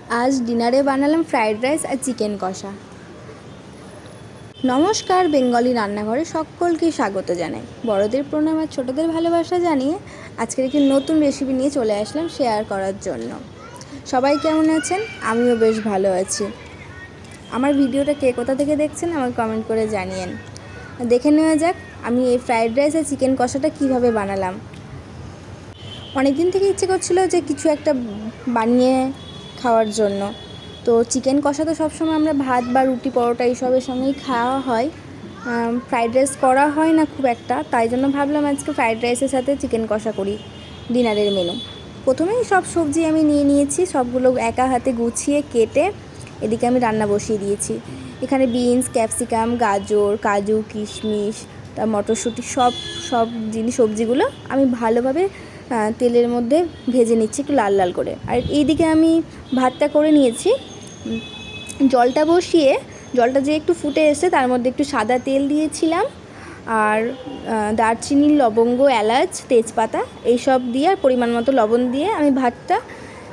आज डिनारे बानालाम fried rice और chicken कषा। नमस्कार, बेंगली रान्नाघरे सकलके स्वागत जानाई। बड़ोदेर प्रणाम और छोटोदेर भालोबासा जानिए आजकेर एकटी नतून रेसिपि निये चले आसलाम शेयार करार जन्य। सबाई केमन आछेन? आमिओ बेश भालो आछि। आमार भिडियोटा के कोथा थेके देखछेन आमाके कमेंट करे जानियेन। देखे नेওয়া যাক आमी এই फ्राइड राइस और चिकेन कषाटा किभाबे बानालाम। अनेक दिन थेके इচ্ছে करछिलो जे किछु एकटा बानिये खाওয়ার জন্য। তো চিকেন কষা তো সবসময় আমরা ভাত বা রুটি পরোটা এইসবের সঙ্গেই খাওয়া হয়, ফ্রাইড রাইস করা হয় না খুব একটা, তাই জন্য ভাবলাম আজকে ফ্রাইড রাইসের সাথে চিকেন কষা করি ডিনারের মেনু। প্রথমেই সব সবজি আমি নিয়ে নিয়েছি, সবগুলো একা হাতে গুছিয়ে কেটে এদিকে আমি রান্না বসিয়ে দিয়েছি। এখানে বিনস, ক্যাপসিকাম, গাজর, কাজু, কিশমিশ, তার মটরশুঁটি সব সবজিগুলো আমি ভালোভাবে তেলের মধ্যে ভেজে নিচ্ছি একটু লাল লাল করে। আর এইদিকে আমি ভাতটা করে নিয়েছি। জলটা বসিয়ে জলটা যে একটু ফুটে এসে তার মধ্যে একটু সাদা তেল দিয়েছিলাম, আর দারচিনি, লবঙ্গ, এলাচ, তেজপাতা এইসব দিয়ে আর পরিমাণ মতো লবণ দিয়ে আমি ভাতটা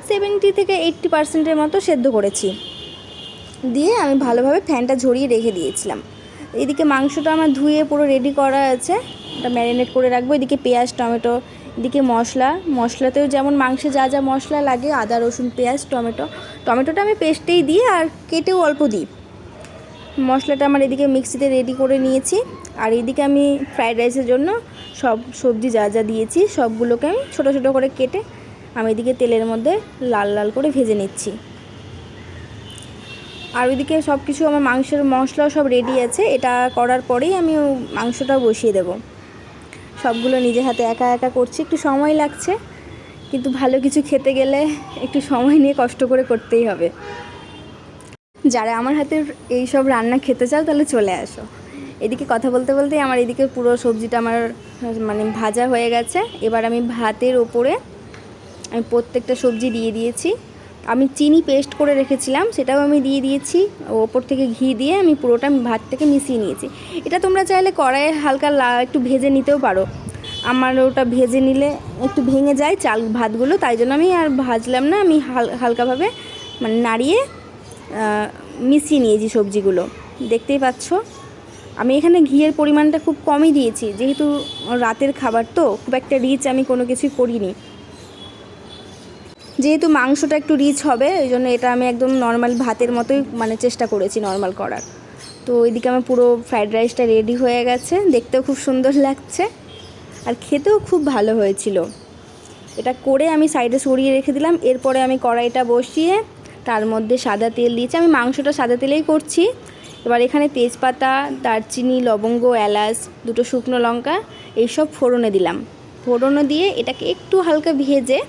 70 থেকে 80% মতো সেদ্ধ করেছি। দিয়ে আমি ভালোভাবে ফ্যানটা ঝরিয়ে রেখে দিয়েছিলাম। এদিকে মাংসটা আমার ধুয়ে পুরো রেডি করা আছে, ওটা ম্যারিনেট করে রাখবো। এদিকে পেঁয়াজ, টমেটো, এদিকে মশলাতেও যেমন মাংসে যা যা মশলা লাগে আদা, রসুন, পেঁয়াজ, টমেটোটা আমি পেস্টেই দিই আর কেটেও অল্প দিই। মশলাটা আমার এদিকে মিক্সিতে রেডি করে নিয়েছি। আর এদিকে আমি ফ্রাইড রাইসের জন্য সব সবজি যা যা দিয়েছি সবগুলোকে আমি ছোটো ছোটো করে কেটে আমি এদিকে তেলের মধ্যে লাল লাল করে ভেজে নিচ্ছি। আর ওইদিকে সব কিছু আমার মাংসের মশলাও সব রেডি আছে। এটা করার পরেই আমি মাংসটাও বসিয়ে দেবো। সবগুলো নিজে হাতে একা একা করছি, একটু সময় লাগছে, কিন্তু ভালো কিছু খেতে গেলে একটু সময় নিয়ে কষ্ট করে করতেই হবে। যারা আমার হাতের এই সব রান্না খেতে চাও তাহলে চলে আসো। এদিকে কথা বলতে বলতেই আমার এদিকে পুরো সবজিটা আমার ভাজা হয়ে গেছে। এবার আমি ভাতের ওপরে আমি প্রত্যেকটা সবজি দিয়ে দিয়েছি। আমি চিনি পেস্ট করে রেখেছিলাম সেটাও আমি দিয়ে দিয়েছি। ওপর থেকে ঘি দিয়ে আমি পুরোটা ভাতটাকে মিশিয়ে নিয়েছি। এটা তোমরা চাইলে কড়াইয়ে হালকা একটু ভেজে নিতেও পারো। আমার ওটা ভেজে নিলে একটু ভেঙে যায় ভাতগুলো, তাই জন্য আমি আর ভাজলাম না। আমি হালকাভাবে নাড়িয়ে মিশিয়ে নিয়েছি সবজিগুলো। দেখতেই পাচ্ছ আমি এখানে ঘিয়ের পরিমাণটা খুব কমই দিয়েছি, যেহেতু রাতের খাবার তো খুব একটা রিচ আমি কোনো কিছুই করিনি। যেহেতু মাংসটা একটু রিচ হবে ওই জন্য এটা আমি একদম নর্মাল ভাতের মতোই চেষ্টা করেছি নর্মাল করার। তো ওইদিকে আমার পুরো ফ্রাইড রাইসটা রেডি হয়ে গেছে, দেখতেও খুব সুন্দর লাগছে আর খেতেও খুব ভালো হয়েছিল। এটা করে আমি সাইডে সরিয়ে রেখে দিলাম। এরপরে আমি কড়াইটা বসিয়ে তার মধ্যে সাদা তেল দিয়েছি। আমি মাংসটা সাদা তেলেই করছি। এবার এখানে তেজপাতা, দারচিনি, লবঙ্গ, এলাচ, দুটো শুকনো লঙ্কা এইসব ফোড়নে দিলাম। ফোড়নে দিয়ে এটাকে একটু হালকা ভেজে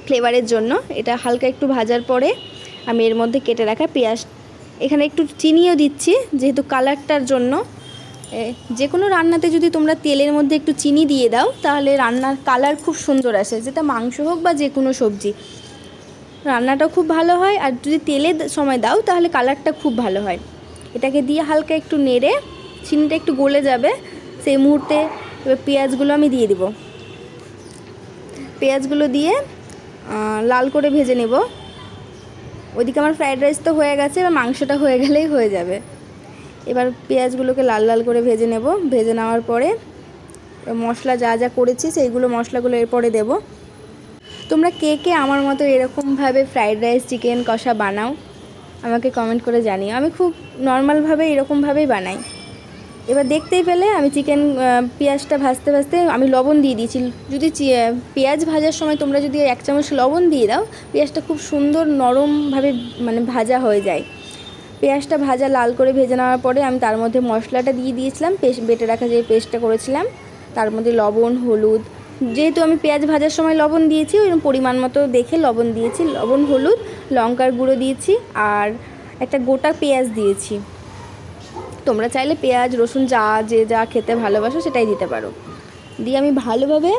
ফ্লেভারের জন্য এটা হালকা একটু ভাজার পরে আমি এর মধ্যে কেটে রাখা পেঁয়াজ, এখানে একটু চিনিও দিচ্ছি যেহেতু কালারটার জন্য। যে কোনো রান্নাতে যদি তোমরা তেলের মধ্যে একটু চিনি দিয়ে দাও তাহলে রান্নার কালার খুব সুন্দর আসে, যেটা মাংস হোক বা যে কোনো সবজি, রান্নাটাও খুব ভালো হয়। আর যদি তেলের সময় দাও তাহলে কালারটা খুব ভালো হয়। এটাকে দিয়ে হালকা একটু নেড়ে চিনিটা একটু গলে যাবে, সেই মুহূর্তে এবার পেঁয়াজগুলো আমি দিয়ে দিব। পেঁয়াজগুলো দিয়ে লাল করে ভেজে নেব। ওইদিকে আমার ফ্রাইড রাইস তো হয়ে গেছে, এবার মাংসটা হয়ে গেলেই হয়ে যাবে। এবার পেঁয়াজগুলোকে লাল লাল করে ভেজে নেব। ভেজে নেওয়ার পরে মশলা যা যা করেছি সেইগুলো মশলাগুলো এরপরে দেব। তোমরা কে কে আমার মতো এরকমভাবে ফ্রাইড রাইস চিকেন কষা বানাও আমাকে কমেন্ট করে জানিও। আমি খুব নর্মালভাবে এরকমভাবেই বানাই। এবার দেখতেই পেলে আমি পেঁয়াজটা ভাজতে ভাজতে আমি লবণ দিয়ে দিয়েছি। যদি পেঁয়াজ ভাজার সময় তোমরা যদি 1 চামচ লবণ দিয়ে দাও পেঁয়াজটা খুব সুন্দর নরমভাবে ভাজা হয়ে যায়। পেঁয়াজটা ভাজা লাল করে ভেজে নেওয়ার পরে আমি তার মধ্যে মশলাটা দিয়ে দিয়েছিলাম, বেটে রাখা যে পেস্টটা করেছিলাম, তার মধ্যে লবণ, হলুদ, যেহেতু আমি পেঁয়াজ ভাজার সময় লবণ দিয়েছি ওই পরিমাণ মতো দেখে লবণ দিয়েছি, লবণ, হলুদ, লঙ্কার গুঁড়ো দিয়েছি আর একটা গোটা পেঁয়াজ দিয়েছি। তোমরা চাইলে পেঁয়াজ, রসুন যে যা খেতে ভালোবাসো সেটাই দিতে পারো। দিয়ে আমি ভালোভাবে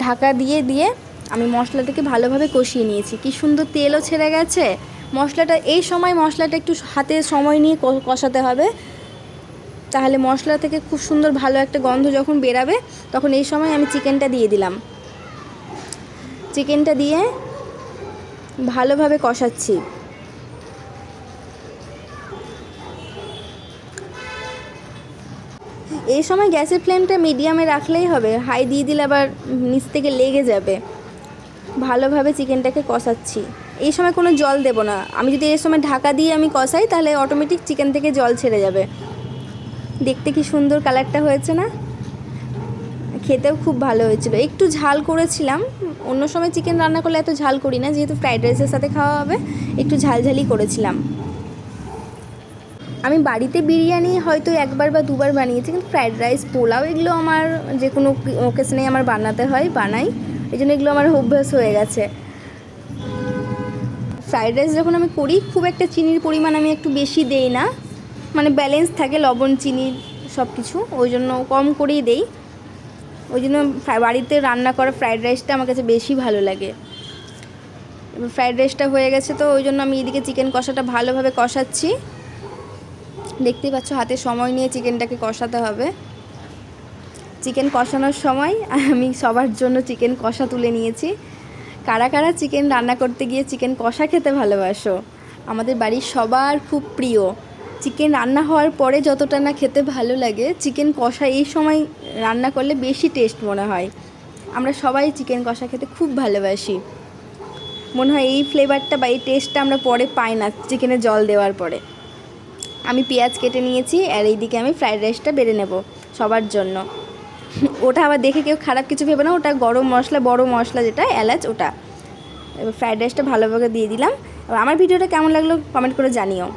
ঢাকা দিয়ে আমি মশলাটাকে ভালোভাবে কষিয়ে নিয়েছি। কি সুন্দর তেলও ছেড়ে গেছে। এই সময় মশলাটা একটু হাতে সময় নিয়ে কষাতে হবে, তাহলে মশলা থেকে খুব সুন্দর ভালো একটা গন্ধ যখন বেরাবে তখন এই সময় আমি চিকেনটা দিয়ে দিলাম। চিকেনটা দিয়ে ভালোভাবে কষাচ্ছি। এই সময় গ্যাসের ফ্লেমটা মিডিয়ামে রাখলেই হবে, হাই দিয়ে দিলে আবার নিচ থেকে লেগে যাবে। ভালোভাবে চিকেনটাকে কষাচ্ছি। এই সময় কোনো জল দেব না। আমি যদি এই সময় ঢাকা দিয়ে আমি কষাই তাহলে অটোমেটিক চিকেন থেকে জল ছেড়ে যাবে। দেখতে কি সুন্দর কালারটা হয়েছে না? খেতেও খুব ভালো হয়েছিল। একটু ঝাল করেছিলাম, অন্য সময় চিকেন রান্না করলে এত ঝাল করি না, যেহেতু ফ্রাইড রাইসের সাথে খাওয়া হবে একটু ঝালঝালি করেছিলাম। আমি বাড়িতে বিরিয়ানি হয়তো একবার বা দুবার বানিয়েছি, কিন্তু ফ্রাইড রাইস, পোলাও এগুলো আমার যে কোনো ওকেশনে আমার বানাতে হয়, বানাই, এই জন্য এগুলো আমার অভ্যাস হয়ে গেছে। ফ্রাইড রাইস যখন আমি করি খুব একটা চিনির পরিমাণ আমি একটু বেশি দেই না, মানে ব্যালেন্স থাকে লবণ চিনি সব কিছু, ওই জন্য কম করেই দেই। ওই জন্য বাড়িতে রান্না করা ফ্রাইড রাইসটা আমার কাছে বেশি ভালো লাগে। এবার ফ্রাইড রাইসটা হয়ে গেছে, তো ওই জন্য আমি এদিকে চিকেন কষাটা ভালোভাবে কষাচ্ছি। দেখতেই পাচ্ছ হাতে সময় নিয়ে চিকেনটাকে কষাতে হবে। চিকেন কষানোর সময় আমি সবার জন্য চিকেন কষা তুলে নিয়েছি। কারা কারা চিকেন রান্না করতে গিয়ে চিকেন কষা খেতে ভালোবাসো? আমাদের বাড়ির সবার খুব প্রিয়। চিকেন রান্না হওয়ার পরে যতটা না খেতে ভালো লাগে, চিকেন কষা এই সময় রান্না করলে বেশি টেস্ট মনে হয়। আমরা সবাই চিকেন কষা খেতে খুব ভালোবাসি। মনে হয় এই ফ্লেভারটা বা এই টেস্টটা আমরা পরে পাই না চিকেনে জল দেওয়ার পরে। আমি পেঁয়াজ কেটে নিয়েছি, আর এইদিকে আমি ফ্রাইড রাইসটা বেড়ে নেব সবার জন্য। ওটা আবার দেখে কেউ খারাপ কিছু ভেবে না, ওটা গরম মশলা, বড় মশলা যেটা এলাচ, ওটা। এবার ফ্রাইড রাইসটা ভালোভাবে দিয়ে দিলাম। এবার আমার ভিডিওটা কেমন লাগলো কমেন্ট করে জানিও।